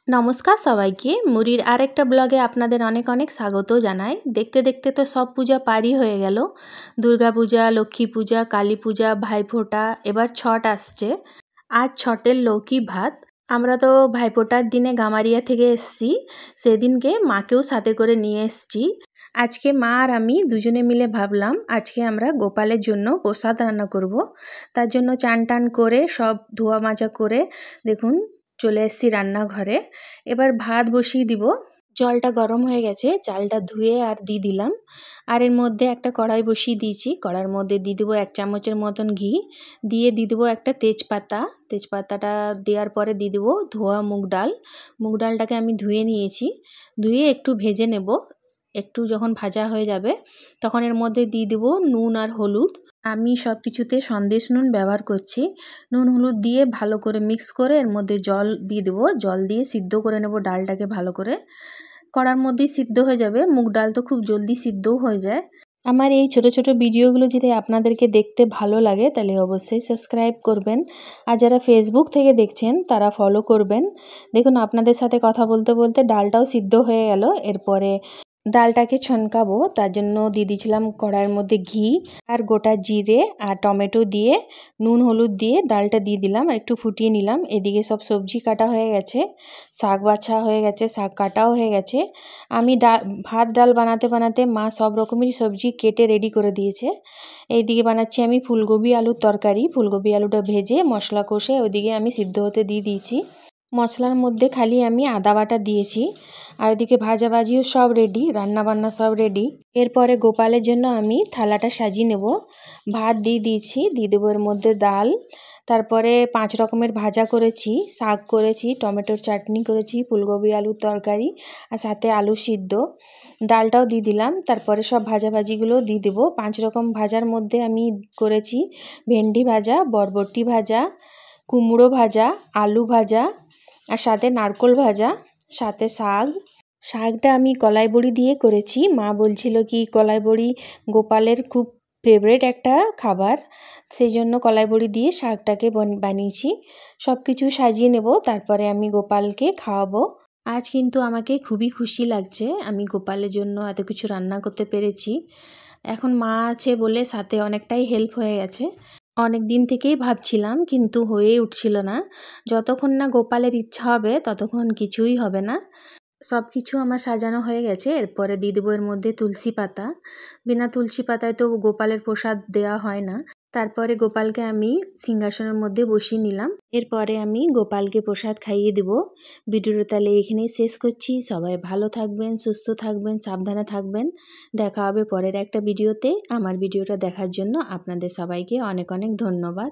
নমস্কার সবাইকে, মুরির আরেকটা ব্লগে আপনাদের অনেক অনেক স্বাগত জানাই। দেখতে দেখতে তো সব পূজা পারই হয়ে গেল। দুর্গা পূজা, লক্ষ্মী পূজা, কালী পূজা, ভাইফোঁটা, এবার ছট আসছে। আজ ছটের লৌকি ভাত। আমরা তো ভাইফোঁটার দিনে গামারিয়া থেকে এসছি, সেদিনকে মাকেও সাথে করে নিয়ে এসছি। আজকে মা আর আমি দুজনে মিলে ভাবলাম আজকে আমরা গোপালের জন্য প্রসাদ রান্না করব। তার জন্য চান টান করে সব ধোয়া মাজা করে দেখুন চলে এসেছি রান্নাঘরে। এবার ভাত বসিয়ে দিব। জলটা গরম হয়ে গেছে, চালটা ধুয়ে আর দিয়ে দিলাম। আর এর মধ্যে একটা কড়াই বসিয়ে দিয়েছি, কড়াইয়ের মধ্যে দিয়ে দেবো 1 চামচের মতন ঘি, দিয়ে দেবো একটা তেজপাতা। তেজপাতাটা দেওয়ার পরে দিয়ে দেবো ধোয়া মুগ ডাল। মুগ ডালটাকে আমি ধুয়ে নিয়েছি, ধুয়ে একটু ভেজে নেব। একটু যখন ভাজা হয়ে যাবে তখন এর মধ্যে দিয়ে দেবো নুন আর হলুদ। আমি সব কিছুতে সন্দেশ নুন ব্যবহার করছি। নুন হলুদ দিয়ে ভালো করে মিক্স করে এর মধ্যে জল দিয়ে দেবো। জল দিয়ে সিদ্ধ করে নেব ডালটাকে ভালো করে। কড়ার মধ্যেই সিদ্ধ হয়ে যাবে, মুগ ডাল তো খুব জলদি সিদ্ধও হয়ে যায়। আমার এই ছোট ছোট ভিডিওগুলো যদি আপনাদেরকে দেখতে ভালো লাগে তাহলে অবশ্যই সাবস্ক্রাইব করবেন। আর যারা ফেসবুক থেকে দেখছেন তারা ফলো করবেন। দেখুন আপনাদের সাথে কথা বলতে বলতে ডালটাও সিদ্ধ হয়ে গেল। এরপরে ডালটাকে ছনকাবো, তার জন্য দিয়ে দিয়েছিলাম কড়াইয়ের মধ্যে ঘি আর গোটা জিরে আর টমেটো দিয়ে নুন হলুদ দিয়ে ডালটা দিয়ে দিলাম আর একটু ফুটিয়ে নিলাম। এদিকে সব সবজি কাটা হয়ে গেছে, শাক বাছা হয়ে গেছে, শাক কাটাও হয়ে গেছে। আমি ভাত ডাল বানাতে বানাতে মা সব রকমেরই সবজি কেটে রেডি করে দিয়েছে। এইদিকে বানাচ্ছি আমি ফুলকপি আলুর তরকারি। ফুলকপি আলুটা ভেজে মশলা কষে ওইদিকে আমি সিদ্ধ হতে দিয়ে দিয়েছি। মশলার মধ্যে খালি আমি আদা বাটা দিয়েছি। আর ওইদিকে ভাজাভাজিও সব রেডি, রান্নাবান্না সব রেডি। এরপরে গোপালের জন্য আমি থালাটা সাজিয়ে নেব। ভাত দিয়ে দিয়েছি, দিয়ে দেবো এর মধ্যে ডাল, তারপরে 5 রকমের ভাজা করেছি, শাক করেছি, টমেটোর চাটনি করেছি, ফুলকপি আলুর তরকারি আর সাথে আলু সিদ্ধ। ডালটাও দিয়ে দিলাম, তারপরে সব ভাজাভাজিগুলো দিয়ে দেবো। 5 রকম ভাজার মধ্যে আমি করেছি ভেন্ডি ভাজা, বরবটি ভাজা, কুমড়ো ভাজা, আলু ভাজা আর সাথে নারকোল ভাজা, সাথে শাকটা আমি কলাই বড়ি দিয়ে করেছি। মা বলছিল কি কলাই বড়ি গোপালের খুব ফেভারিট একটা খাবার, সেই জন্য কলাই বড়ি দিয়ে শাকটাকে বানিয়েছি। সব কিছু সাজিয়ে নেব, তারপরে আমি গোপালকে খাওয়াবো। আজ কিন্তু আমাকে খুবই খুশি লাগছে, আমি গোপালের জন্য এত কিছু রান্না করতে পেরেছি। এখন মা আছে বলে সাথে অনেকটাই হেল্প হয়ে গেছে। অনেক দিন থেকেই ভাবছিলাম কিন্তু হয়ে উঠছিল না। যতক্ষণ না গোপালের ইচ্ছা হবে ততক্ষণ কিছুই হবে না। সব কিছু আমার সাজানো হয়ে গেছে। এরপরে দিয়ে দেবো এর মধ্যে তুলসী পাতা। বিনা তুলসী পাতায় তো গোপালের প্রসাদ দেওয়া হয় না। তারপরে গোপালকে আমি সিংহাসনের মধ্যে বসিয়ে নিলাম। এরপরে আমি গোপালকে প্রসাদ খাইয়ে দেব। ভিডিওটা তাহলে এখানেই শেষ করছি। সবাই ভালো থাকবেন, সুস্থ থাকবেন, সাবধানে থাকবেন। দেখা হবে পরের একটা ভিডিওতে। আমার ভিডিওটা দেখার জন্য আপনাদের সবাইকে অনেক অনেক ধন্যবাদ।